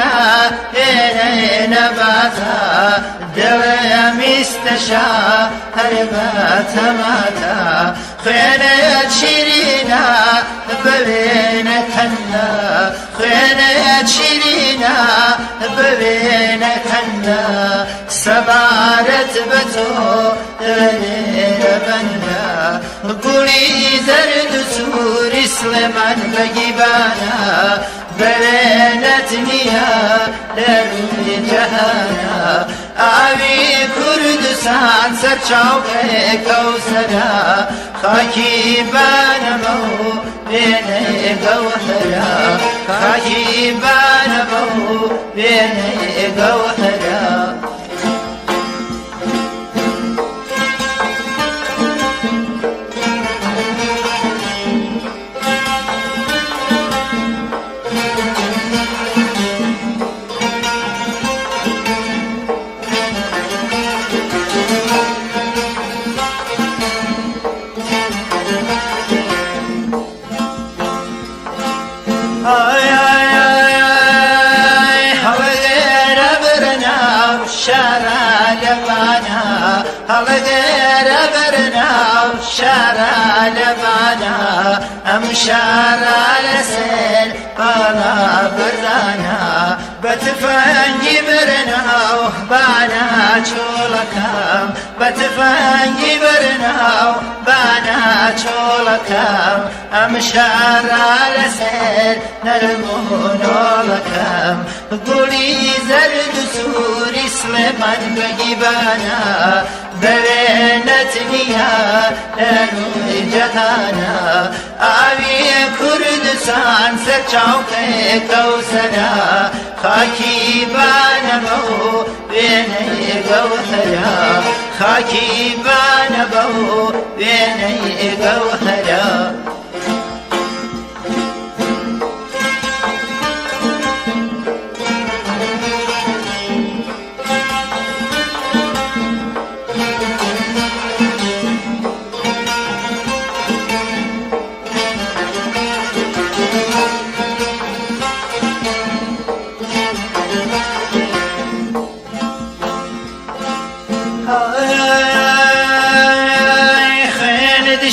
شیرینا نباتا دەوێمیستەشا هەر باتەماتە خوێنەیەت شیرینا بەوێنەکەنە خوێنەیەت شیرینا بەوێنەکەنە سەبارەت بە تۆ لێرە بەندە گوڵی زەرد و سووری سلێمان بەگیبانە بەوێنەت نییە لە ڕووی جەهانە ئاوی کوردستان سەرچاوکەی کەوسەرە خاکی بانەمە و وێنەی گەوهەرە خاکی بانەمە و وێنەی گەوهەرە هەڵەگەرە بەرناو شارە لەبانە ئەم شارە لەسێر باڵا بەرانە بە تفەنگی بەرناو بانە چۆڵەکەم بە تفەنگی بەرناو بانە چۆڵەکەم ئەم شارە لەسێر نەرم و نۆڵەکەم گوڵی زەرد و سووری سلێمان بەگیبانە بەوێنەت نییە لە ڕووی جەهانە ئاوی کوردستان سەرچاوکەی کەوسەرە خاکی بانەمە و وێنەی گەوهەرە خاکی بانەمە و وێنەی گەوهەرە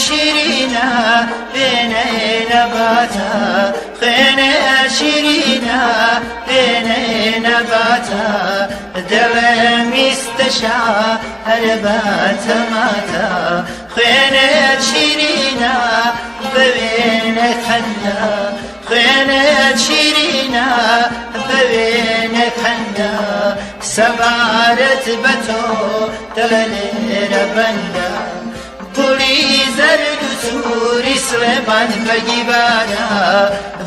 شیرینا وێنەی نەباتە خوێنەیە شیرینا وێنەی نەباتە دەوێمیستەشا هەر باتەماتە خوێنەیە شیرینا بەوێنەکەنە خوێنەیە شیرینا بەوێنەکەنە سەبارەت بە تۆ دڵێرە بەندە گوڵی زەرد و سووری سلێمان بەگیبانە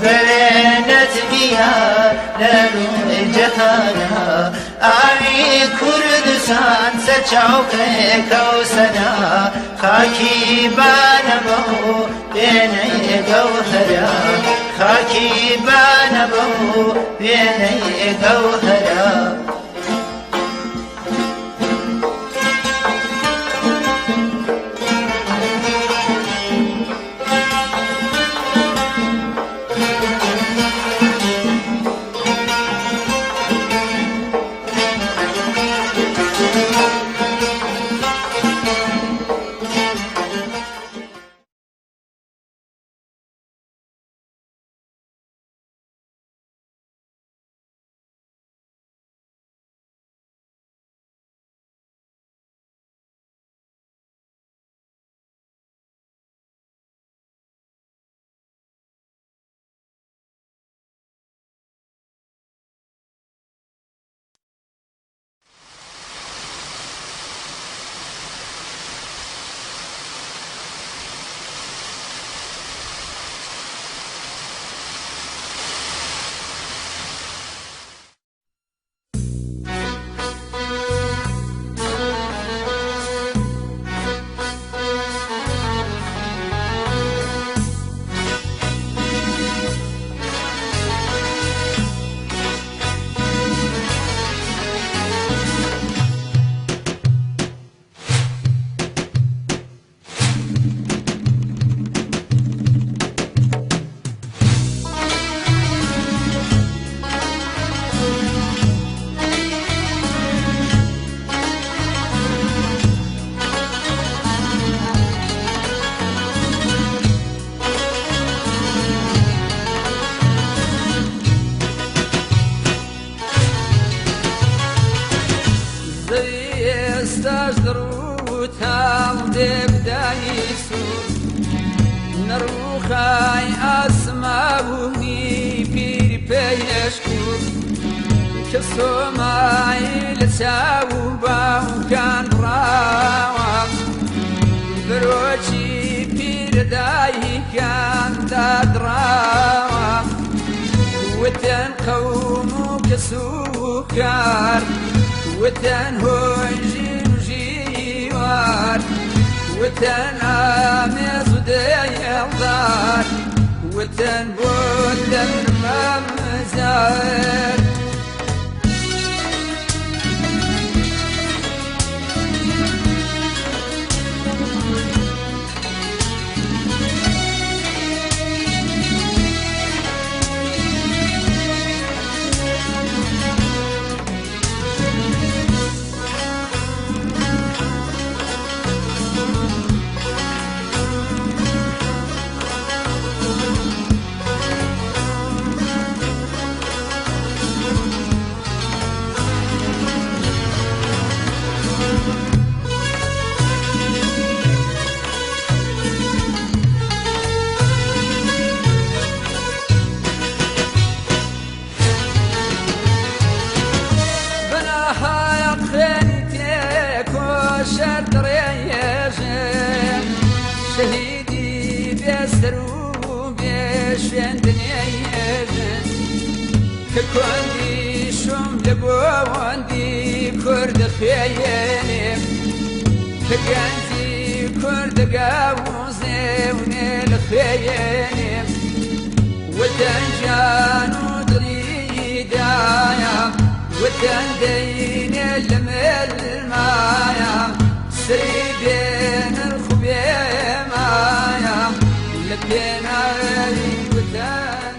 بەوێنەت نییە لە ڕووی جەهانە ئاوی کوردستان سەرچاوکەی کەوسەرە خاکی بانەمە و وێنەی گەوهەرە خاکی بانەمە و وێنەی گەوهەرە استجدروا تاودك دايسور نروخاي أسماوني بير بيشكور كسوماي لساوبا وكان راوا بروشي بير داي كان دادراوا وتن قومك سكر وتن هجين جيوار وتن آمز وديالدار وتن بودن ممزار شهيدي بيسرو بيشندني ككوندي شوم لبواندي كرد خيالي كجانزي كرد قاوزي ونيل خيالي وتنجانو دريدايا وتندين المايا سريبين الخبيمايا لبينا وتن